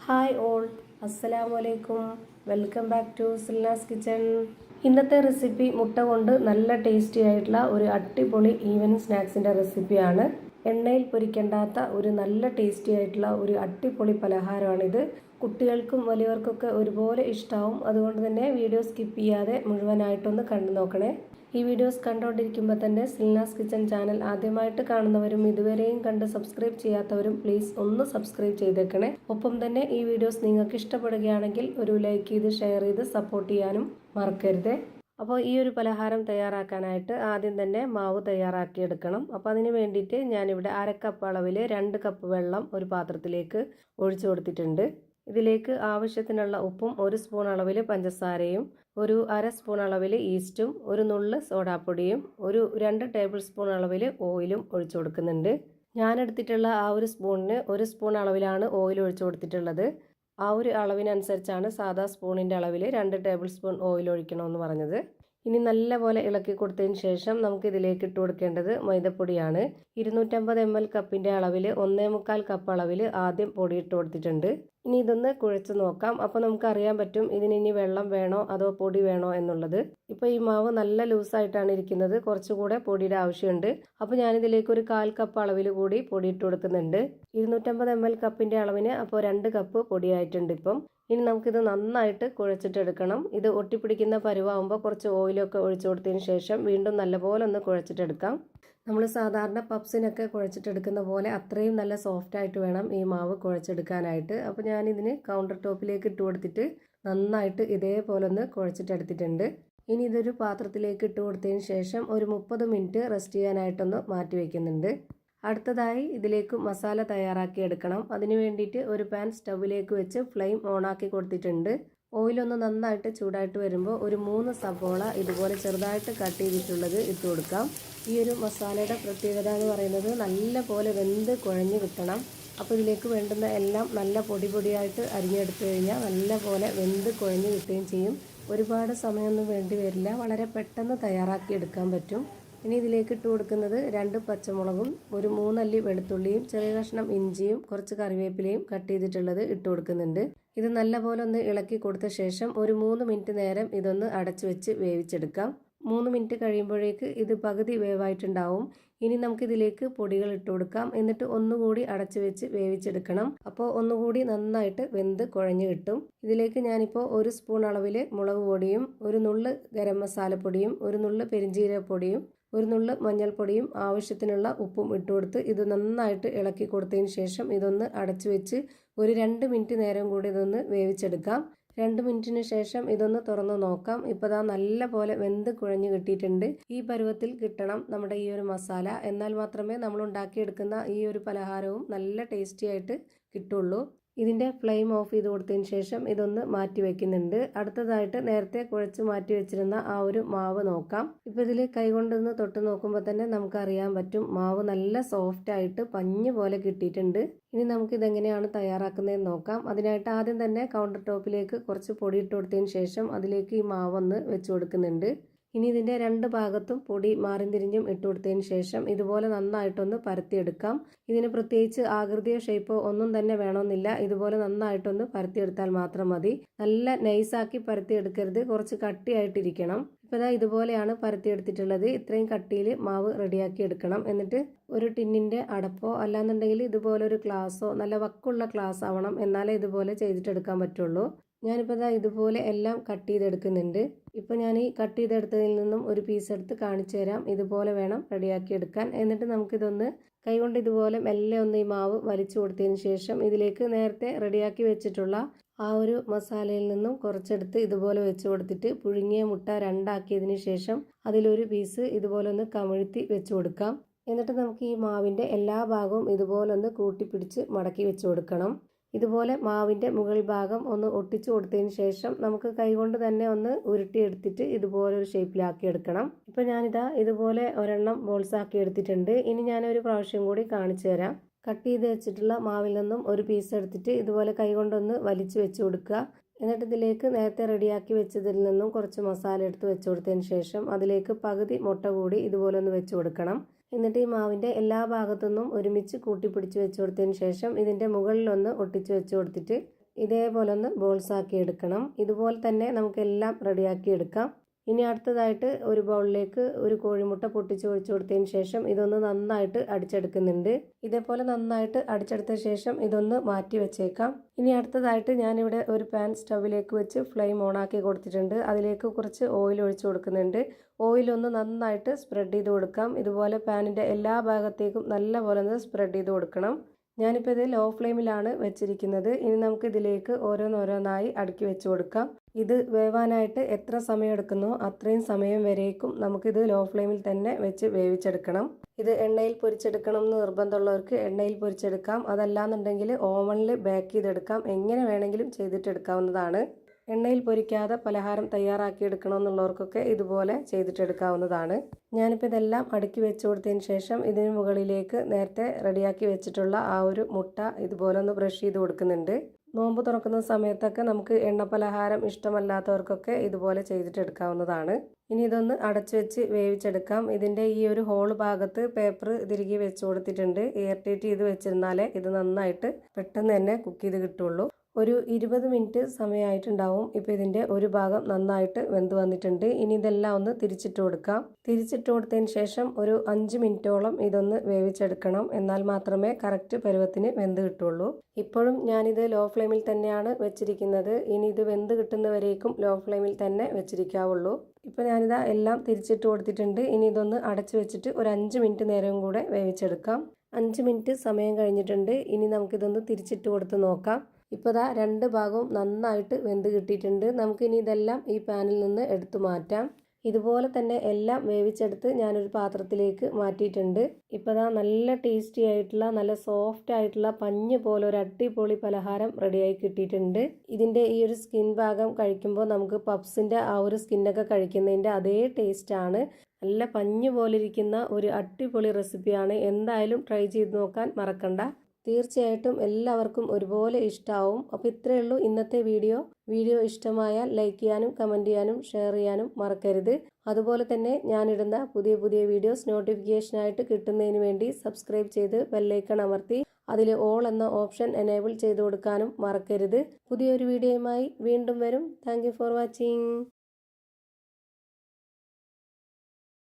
Hi all, അസ്സലാമു അലൈക്കും. Welcome back to Silnas kitchen. ഇന്നത്തെ റെസിപ്പി മുട്ട കൊണ്ട് നല്ല ടേസ്റ്റി ആയിട്ടുള്ള ഒരു അടിപൊളി ഈവനിങ് സ്നാക്സിൻ്റെ റെസിപ്പിയാണ്. എണ്ണയിൽ പൊരിക്കേണ്ടാത്ത ഒരു നല്ല ടേസ്റ്റി ആയിട്ടുള്ള ഒരു അടിപൊളി പലഹാരമാണിത്. കുട്ടികൾക്കും വലിയവർക്കൊക്കെ ഒരുപോലെ ഇഷ്ടമാവും. അതുകൊണ്ട് തന്നെ വീഡിയോ സ്കിപ്പ് ചെയ്യാതെ മുഴുവനായിട്ടൊന്ന് കണ്ടു നോക്കണേ. ഈ വീഡിയോസ് കണ്ടുകൊണ്ടിരിക്കുമ്പോൾ തന്നെ സിൽനാസ് കിച്ചൺ ചാനൽ ആദ്യമായിട്ട് കാണുന്നവരും ഇതുവരെയും കണ്ട് സബ്സ്ക്രൈബ് ചെയ്യാത്തവരും പ്ലീസ് ഒന്ന് സബ്സ്ക്രൈബ് ചെയ്തേക്കണേ. ഒപ്പം തന്നെ ഈ വീഡിയോസ് നിങ്ങൾക്ക് ഇഷ്ടപ്പെടുകയാണെങ്കിൽ ഒരു ലൈക്ക് ചെയ്ത് ഷെയർ ചെയ്ത് സപ്പോർട്ട് ചെയ്യാനും മറക്കരുത്. അപ്പോൾ ഈ ഒരു പലഹാരം തയ്യാറാക്കാനായിട്ട് ആദ്യം തന്നെ മാവ് തയ്യാറാക്കിയെടുക്കണം. അപ്പോൾ അതിന് വേണ്ടിയിട്ട് ഞാനിവിടെ 1/2 കപ്പ് അളവിൽ 2 കപ്പ് വെള്ളം ഒരു പാത്രത്തിലേക്ക് ഒഴിച്ചു കൊടുത്തിട്ടുണ്ട്. ഇതിലേക്ക് ആവശ്യത്തിനുള്ള ഉപ്പും 1 സ്പൂൺ അളവിൽ പഞ്ചസാരയും ഒരു 1/2 സ്പൂൺ അളവിൽ ഈസ്റ്റും ഒരു നുള്ള് സോഡാപ്പൊടിയും ഒരു 2 ടേബിൾ സ്പൂൺ അളവിൽ ഓയിലും ഒഴിച്ചു കൊടുക്കുന്നുണ്ട്. ഞാൻ എടുത്തിട്ടുള്ള ആ ഒരു സ്പൂണിന് 1 സ്പൂൺ അളവിലാണ് ഓയിൽ ഒഴിച്ചു കൊടുത്തിട്ടുള്ളത്. ആ ഒരു അളവിനനുസരിച്ചാണ് സാധാ സ്പൂണിൻ്റെ അളവിൽ 2 ടേബിൾ സ്പൂൺ ഓയിൽ ഒഴിക്കണമെന്ന് പറഞ്ഞത്. ഇനി നല്ലപോലെ ഇളക്കി കൊടുത്തതിന് ശേഷം നമുക്ക് ഇതിലേക്ക് ഇട്ട് കൊടുക്കേണ്ടത് മൈദപ്പൊടിയാണ്. 250 ml കപ്പിൻ്റെ അളവിൽ 1/4 കപ്പ് അളവിൽ ആദ്യം പൊടി ഇട്ട് കൊടുത്തിട്ടുണ്ട്. ഇനി ഇതൊന്ന് കുഴച്ച് നോക്കാം. അപ്പോൾ നമുക്ക് അറിയാൻ പറ്റും ഇതിന് ഇനി വെള്ളം വേണോ അതോ പൊടി വേണോ എന്നുള്ളത്. ഇപ്പോൾ ഈ മാവ് നല്ല ലൂസായിട്ടാണ് ഇരിക്കുന്നത്, കുറച്ചുകൂടെ പൊടിയുടെ ആവശ്യമുണ്ട്. അപ്പോൾ ഞാനിതിലേക്ക് ഒരു 1/4 കപ്പ് അളവിൽ കൂടി പൊടി ഇട്ട് കൊടുക്കുന്നുണ്ട്. 250 ml കപ്പിൻ്റെ അളവിന് അപ്പോൾ 2 കപ്പ് പൊടിയായിട്ടുണ്ട് ഇപ്പം. ഇനി നമുക്കിത് നന്നായിട്ട് കുഴച്ചിട്ടെടുക്കണം. ഇത് ഒട്ടിപ്പിടിക്കുന്ന പരുവാകുമ്പോൾ കുറച്ച് ഓയിലൊക്കെ ഒഴിച്ചു കൊടുത്തതിന് ശേഷം വീണ്ടും നല്ലപോലെ ഒന്ന് കുഴച്ചിട്ടെടുക്കാം. നമ്മൾ സാധാരണ പപ്സിനൊക്കെ കുഴച്ചിട്ടെടുക്കുന്ന പോലെ അത്രയും നല്ല സോഫ്റ്റായിട്ട് വേണം ഈ മാവ് കുഴച്ചെടുക്കാനായിട്ട്. അപ്പോൾ ഞാനിതിന് കൗണ്ടർ ടോപ്പിലേക്ക് ഇട്ട് കൊടുത്തിട്ട് നന്നായിട്ട് ഇതേപോലെ ഒന്ന് കുഴച്ചിട്ടെടുത്തിട്ടുണ്ട്. ഇനി ഇതൊരു പാത്രത്തിലേക്ക് ഇട്ട് കൊടുത്തതിന് ശേഷം ഒരു 30 മിനിറ്റ് റെസ്റ്റ് ചെയ്യാനായിട്ടൊന്ന് മാറ്റി വയ്ക്കുന്നുണ്ട്. അടുത്തതായി ഇതിലേക്ക് മസാല തയ്യാറാക്കി എടുക്കണം. അതിന് വേണ്ടിയിട്ട് ഒരു പാൻ സ്റ്റൗവിലേക്ക് വെച്ച് ഫ്ലെയിം ഓണാക്കി കൊടുത്തിട്ടുണ്ട്. ഓയിലൊന്ന് നന്നായിട്ട് ചൂടായിട്ട് വരുമ്പോൾ ഒരു 3 സവോള ഇതുപോലെ ചെറുതായിട്ട് കട്ട് ചെയ്തിട്ടുള്ളത് ഇട്ട് കൊടുക്കാം. ഈ ഒരു മസാലയുടെ പ്രത്യേകത എന്ന് പറയുന്നത് നല്ല പോലെ വെന്ത് കുഴഞ്ഞ് കിട്ടണം. അപ്പോൾ ഇതിലേക്ക് വേണ്ടുന്ന എല്ലാം നല്ല പൊടിയായിട്ട് അരിഞ്ഞെടുത്തു കഴിഞ്ഞാൽ നല്ല പോലെ വെന്ത് കുഴഞ്ഞ് കിട്ടുകയും ചെയ്യും. ഒരുപാട് സമയമൊന്നും വേണ്ടി വരില്ല, വളരെ പെട്ടെന്ന് തയ്യാറാക്കി എടുക്കാൻ പറ്റും. ഇനി ഇതിലേക്ക് ഇട്ട് കൊടുക്കുന്നത് 2 പച്ചമുളകും ഒരു 3 അല്ലി വെളുത്തുള്ളിയും ചെറിയ കഷ്ണം ഇഞ്ചിയും കുറച്ച് കറിവേപ്പിലയും കട്ട് ചെയ്തിട്ടുള്ളത് ഇട്ട് കൊടുക്കുന്നുണ്ട്. ഇത് നല്ലപോലെ ഒന്ന് ഇളക്കി കൊടുത്ത ശേഷം ഒരു 3 മിനിറ്റ് നേരം ഇതൊന്ന് അടച്ചു വെച്ച് വേവിച്ചെടുക്കാം. 3 മിനിറ്റ് കഴിയുമ്പോഴേക്ക് ഇത് പകുതി വേവായിട്ടുണ്ടാവും. ഇനി നമുക്കിതിലേക്ക് പൊടികൾ ഇട്ട് കൊടുക്കാം. എന്നിട്ട് ഒന്നുകൂടി അടച്ചു വെച്ച് വേവിച്ചെടുക്കണം. അപ്പോൾ ഒന്നുകൂടി നന്നായിട്ട് വെന്ത് കുഴഞ്ഞു കിട്ടും. ഇതിലേക്ക് ഞാനിപ്പോൾ 1 സ്പൂൺ അളവിൽ മുളക് പൊടിയും ഒരു നുള്ള് ഗരം മസാലപ്പൊടിയും ഒരു നുള്ള് പെരിഞ്ജീരകപ്പൊടിയും ഒരു നുള്ള് മഞ്ഞൾപ്പൊടിയും ആവശ്യത്തിനുള്ള ഉപ്പും ഇട്ട് കൊടുത്ത് ഇത് നന്നായിട്ട് ഇളക്കി കൊടുത്തതിന് ശേഷം ഇതൊന്ന് അടച്ചു വെച്ച് ഒരു 2 മിനിറ്റ് നേരം കൂടി ഇതൊന്ന് വേവിച്ചെടുക്കാം. 2 മിനിറ്റിന് ശേഷം ഇതൊന്ന് തുറന്ന് നോക്കാം. ഇപ്പോൾ ദാ നല്ല പോലെ വെന്ത് കുഴഞ്ഞ് കിട്ടിയിട്ടുണ്ട്. ഈ പരുവത്തിൽ കിട്ടണം നമ്മുടെ ഈ ഒരു മസാല. എന്നാൽ മാത്രമേ നമ്മൾ ഉണ്ടാക്കിയെടുക്കുന്ന ഈ ഒരു പലഹാരവും നല്ല ടേസ്റ്റി ആയിട്ട് കിട്ടുള്ളൂ. ഇതിൻ്റെ ഫ്ലെയിം ഓഫ് ചെയ്ത് കൊടുത്തതിന് ശേഷം ഇതൊന്ന് മാറ്റി വയ്ക്കുന്നുണ്ട്. അടുത്തതായിട്ട് നേരത്തെ കുഴച്ച് മാറ്റി വെച്ചിരുന്ന ആ ഒരു മാവ് നോക്കാം. ഇപ്പോൾ ഇതിൽ കൈകൊണ്ടൊന്ന് തൊട്ട് നോക്കുമ്പോൾ തന്നെ നമുക്കറിയാൻ പറ്റും മാവ് നല്ല സോഫ്റ്റ് ആയിട്ട് പഞ്ഞ് പോലെ കിട്ടിയിട്ടുണ്ട്. ഇനി നമുക്കിതെങ്ങനെയാണ് തയ്യാറാക്കുന്നതെന്ന് നോക്കാം. അതിനായിട്ട് ആദ്യം തന്നെ കൗണ്ടർ ടോപ്പിലേക്ക് കുറച്ച് പൊടി ഇട്ട് കൊടുത്തതിന് ശേഷം അതിലേക്ക് ഈ മാവൊന്ന് വെച്ച് കൊടുക്കുന്നുണ്ട്. ഇനി ഇതിൻ്റെ 2 ഭാഗത്തും പൊടി മാറി തിരിഞ്ഞും ഇട്ട് കൊടുത്തതിന് ശേഷം ഇതുപോലെ നന്നായിട്ടൊന്ന് പരത്തിയെടുക്കാം. ഇതിന് പ്രത്യേകിച്ച് ആകൃതിയോ ഷേപ്പോ ഒന്നും തന്നെ വേണമെന്നില്ല. ഇതുപോലെ നന്നായിട്ടൊന്ന് പരത്തിയെടുത്താൽ മാത്രം മതി. നല്ല നൈസാക്കി പരത്തിയെടുക്കരുത്, കുറച്ച് കട്ടിയായിട്ടിരിക്കണം. ഇപ്പോൾ ഇതാ ഇതുപോലെയാണ് പരത്തിയെടുത്തിട്ടുള്ളത്. ഇത്രയും കട്ടിയിൽ മാവ് റെഡിയാക്കി എടുക്കണം. എന്നിട്ട് ഒരു ടിന്നിൻ്റെ അടപ്പോ അല്ലാന്നുണ്ടെങ്കിൽ ഇതുപോലൊരു ഗ്ലാസ്സോ, നല്ല വക്കുള്ള ഗ്ലാസ് ആവണം, എന്നാലേ ഇതുപോലെ ചെയ്തിട്ടെടുക്കാൻ പറ്റുള്ളൂ. ഞാനിപ്പോൾ ഇതാ ഇതുപോലെ എല്ലാം കട്ട് ചെയ്തെടുക്കുന്നുണ്ട്. ഇപ്പോൾ ഞാൻ ഈ കട്ട് ചെയ്തെടുത്തതിൽ നിന്നും ഒരു പീസ് എടുത്ത് കാണിച്ചു തരാം. ഇതുപോലെ വേണം റെഡിയാക്കി എടുക്കാൻ. എന്നിട്ട് നമുക്കിതൊന്ന് കൈകൊണ്ട് ഇതുപോലെ മെല്ലെ ഒന്ന് ഈ മാവ് വലിച്ചു കൊടുത്തതിന് ശേഷം ഇതിലേക്ക് നേരത്തെ റെഡിയാക്കി വെച്ചിട്ടുള്ള ആ ഒരു മസാലയിൽ നിന്നും കുറച്ചെടുത്ത് ഇതുപോലെ വെച്ച് കൊടുത്തിട്ട് പുഴുങ്ങിയ മുട്ട 2 ആക്കിയതിന് ശേഷം അതിലൊരു പീസ് ഇതുപോലെ ഒന്ന് കമിഴ്ത്തി വെച്ച് കൊടുക്കാം. എന്നിട്ട് നമുക്ക് ഈ മാവിൻ്റെ എല്ലാ ഭാഗവും ഇതുപോലെ ഒന്ന് കൂട്ടിപ്പിടിച്ച് മടക്കി വെച്ച് കൊടുക്കണം. ഇതുപോലെ മാവിൻ്റെ മുകൾ ഭാഗം ഒന്ന് ഒട്ടിച്ചു കൊടുത്തതിന് ശേഷം നമുക്ക് കൈകൊണ്ട് തന്നെ ഒന്ന് ഉരുട്ടിയെടുത്തിട്ട് ഇതുപോലെ ഒരു ഷേപ്പിലാക്കി എടുക്കണം. ഇപ്പോൾ ഞാനിതാ ഇതുപോലെ ഒരെണ്ണം ബോൾസ് ആക്കി എടുത്തിട്ടുണ്ട്. ഇനി ഞാനൊരു പ്രാവശ്യം കൂടി കാണിച്ചു തരാം. കട്ട് ചെയ്ത് വെച്ചിട്ടുള്ള മാവിൽ നിന്നും ഒരു പീസ് എടുത്തിട്ട് ഇതുപോലെ കൈകൊണ്ടൊന്ന് വലിച്ചു വെച്ച് കൊടുക്കുക. എന്നിട്ട് ഇതിലേക്ക് നേരത്തെ റെഡിയാക്കി വെച്ചതിൽ നിന്നും കുറച്ച് മസാല എടുത്ത് വെച്ച് കൊടുത്തതിന് ശേഷം അതിലേക്ക് പകുതി മുട്ട കൂടി ഇതുപോലെ ഒന്ന് വെച്ച് കൊടുക്കണം. എന്നിട്ട് ഈ മാവിൻ്റെ എല്ലാ ഭാഗത്തുനിന്നും ഒരുമിച്ച് കൂട്ടിപ്പിടിച്ച് വെച്ച് കൊടുത്തതിന് ശേഷം ഇതിൻ്റെ മുകളിലൊന്ന് ഒട്ടിച്ച് വെച്ച് കൊടുത്തിട്ട് ഇതേപോലെ ഒന്ന് ബോൾസ് ആക്കി എടുക്കണം. ഇതുപോലെ തന്നെ നമുക്കെല്ലാം റെഡിയാക്കി എടുക്കാം. ഇനി അടുത്തതായിട്ട് ഒരു ബൗളിലേക്ക് ഒരു കോഴിമുട്ട പൊട്ടിച്ച് ഒഴിച്ചു കൊടുത്തതിന് ശേഷം ഇതൊന്ന് നന്നായിട്ട് അടിച്ചെടുക്കുന്നുണ്ട്. ഇതേപോലെ നന്നായിട്ട് അടിച്ചെടുത്ത ശേഷം ഇതൊന്ന് മാറ്റി വെച്ചേക്കാം. ഇനി അടുത്തതായിട്ട് ഞാനിവിടെ ഒരു പാൻ സ്റ്റൗവിലേക്ക് വെച്ച് ഫ്ലെയിം ഓണാക്കി കൊടുത്തിട്ടുണ്ട്. അതിലേക്ക് കുറച്ച് ഓയിൽ ഒഴിച്ചു കൊടുക്കുന്നുണ്ട്. ഓയിൽ ഒന്ന് നന്നായിട്ട് സ്പ്രെഡ് ചെയ്ത് കൊടുക്കാം. ഇതുപോലെ പാനിൻ്റെ എല്ലാ ഭാഗത്തേക്കും നല്ലപോലെ ഒന്ന് സ്പ്രെഡ് ചെയ്ത് കൊടുക്കണം. ഞാനിപ്പോൾ ഇത് ലോ ഫ്ലെയിമിലാണ് വെച്ചിരിക്കുന്നത്. ഇനി നമുക്ക് ഇതിലേക്ക് ഓരോന്നോരോന്നായി അടുക്കി വെച്ച് കൊടുക്കാം. ഇത് വേവാനായിട്ട് എത്ര സമയം എടുക്കുന്നോ അത്രയും സമയം വരേക്കും നമുക്കിത് ലോ ഫ്ലെയിമിൽ തന്നെ വെച്ച് വേവിച്ചെടുക്കണം. ഇത് എണ്ണയിൽ പൊരിച്ചെടുക്കണം എന്ന് നിർബന്ധമുള്ളവർക്ക് എണ്ണയിൽ പൊരിച്ചെടുക്കാം. അതല്ലാന്നുണ്ടെങ്കിൽ ഓവനിൽ ബേക്ക് ചെയ്തെടുക്കാം. എങ്ങനെ വേണമെങ്കിലും ചെയ്തിട്ടെടുക്കാവുന്നതാണ്. എണ്ണയിൽ പൊരിക്കാതെ പലഹാരം തയ്യാറാക്കിയെടുക്കണമെന്നുള്ളവർക്കൊക്കെ ഇതുപോലെ ചെയ്തിട്ടെടുക്കാവുന്നതാണ്. ഞാനിപ്പോൾ ഇതെല്ലാം അടുക്കി വെച്ച് കൊടുത്തതിന് ശേഷം ഇതിന് മുകളിലേക്ക് നേരത്തെ റെഡിയാക്കി വെച്ചിട്ടുള്ള ആ ഒരു മുട്ട ഇതുപോലെ ഒന്ന് ബ്രഷ് ചെയ്ത് കൊടുക്കുന്നുണ്ട്. നോമ്പ് തുറക്കുന്ന സമയത്തൊക്കെ നമുക്ക് എണ്ണ പലഹാരം ഇഷ്ടമല്ലാത്തവർക്കൊക്കെ ഇതുപോലെ ചെയ്തിട്ടെടുക്കാവുന്നതാണ്. ഇനി ഇതൊന്ന് അടച്ചു വെച്ച് വേവിച്ചെടുക്കാം. ഇതിൻ്റെ ഈ ഒരു ഹോൾ ഭാഗത്ത് പേപ്പർ തിരികെ വെച്ച് കൊടുത്തിട്ടുണ്ട്. എയർ ടൈറ്റ് ചെയ്ത് വെച്ചിരുന്നാലേ ഇത് നന്നായിട്ട് പെട്ടെന്ന് തന്നെ കുക്ക് ചെയ്ത് കിട്ടുള്ളൂ. ഒരു 20 മിനിറ്റ് സമയമായിട്ടുണ്ടാവും. ഇപ്പോൾ ഇതിൻ്റെ ഒരു ഭാഗം നന്നായിട്ട് വെന്ത് വന്നിട്ടുണ്ട്. ഇനി ഇതെല്ലാം ഒന്ന് തിരിച്ചിട്ട് കൊടുക്കാം. തിരിച്ചിട്ട് കൊടുത്തതിന് ശേഷം ഒരു 5 മിനിറ്റോളം ഇതൊന്ന് വേവിച്ചെടുക്കണം. എന്നാൽ മാത്രമേ കറക്റ്റ് പരുവത്തിന് വെന്ത് കിട്ടുള്ളൂ. ഇപ്പോഴും ഞാനിത് ലോ ഫ്ലെയിമിൽ തന്നെയാണ് വെച്ചിരിക്കുന്നത്. ഇനി ഇത് വെന്ത് കിട്ടുന്നവരേക്കും ലോ ഫ്ലെയിമിൽ തന്നെ വെച്ചിരിക്കാവുള്ളൂ. ഇപ്പോൾ ഞാനിതാ എല്ലാം തിരിച്ചിട്ട് കൊടുത്തിട്ടുണ്ട്. ഇനി ഇതൊന്ന് അടച്ചു വെച്ചിട്ട് ഒരു 5 മിനിറ്റ് നേരം കൂടെ വേവിച്ചെടുക്കാം. 5 മിനിറ്റ് സമയം കഴിഞ്ഞിട്ടുണ്ട്. ഇനി നമുക്കിതൊന്ന് തിരിച്ചിട്ട് കൊടുത്ത് നോക്കാം. ഇപ്പോൾ ദാ രണ്ട് ഭാഗവും നന്നായിട്ട് വെന്ത് കിട്ടിയിട്ടുണ്ട്. നമുക്കിനി ഇതെല്ലാം ഈ പാനിൽ നിന്ന് എടുത്തു മാറ്റാം. ഇതുപോലെ തന്നെ എല്ലാം വേവിച്ചെടുത്ത് ഞാനൊരു പാത്രത്തിലേക്ക് മാറ്റിയിട്ടുണ്ട്. ഇപ്പോൾ ദാ നല്ല ടേസ്റ്റി ആയിട്ടുള്ള നല്ല സോഫ്റ്റ് ആയിട്ടുള്ള പഞ്ഞ് പോലെ ഒരു അടിപൊളി പലഹാരം റെഡിയായി കിട്ടിയിട്ടുണ്ട്. ഇതിൻ്റെ ഈ ഒരു സ്കിൻ ഭാഗം കഴിക്കുമ്പോൾ നമുക്ക് പപ്സിൻ്റെ ആ ഒരു സ്കിന്നൊക്കെ കഴിക്കുന്നതിൻ്റെ അതേ ടേസ്റ്റാണ്. നല്ല പഞ്ഞ് പോലെ ഇരിക്കുന്ന ഒരു അടിപൊളി റെസിപ്പിയാണ്. എന്തായാലും ട്രൈ ചെയ്ത് നോക്കാൻ മറക്കണ്ട. തീർച്ചയായിട്ടും എല്ലാവർക്കും ഒരുപോലെ ഇഷ്ടമാവും. അപ്പോൾ ഇത്രയേ ഉള്ളൂ ഇന്നത്തെ വീഡിയോ ഇഷ്ടമായാൽ ലൈക്ക് ചെയ്യാനും കമൻറ്റ് ചെയ്യാനും ഷെയർ ചെയ്യാനും മറക്കരുത്. അതുപോലെ തന്നെ ഞാനിടുന്ന പുതിയ വീഡിയോസ് നോട്ടിഫിക്കേഷനായിട്ട് കിട്ടുന്നതിന് വേണ്ടി സബ്സ്ക്രൈബ് ചെയ്ത് ബെല്ലൈക്കൺ അമർത്തി അതിൽ ഓൾ എന്ന ഓപ്ഷൻ എനേബിൾ ചെയ്ത് കൊടുക്കാനും മറക്കരുത്. പുതിയൊരു വീഡിയോയുമായി വീണ്ടും വരും. Thank you for watching.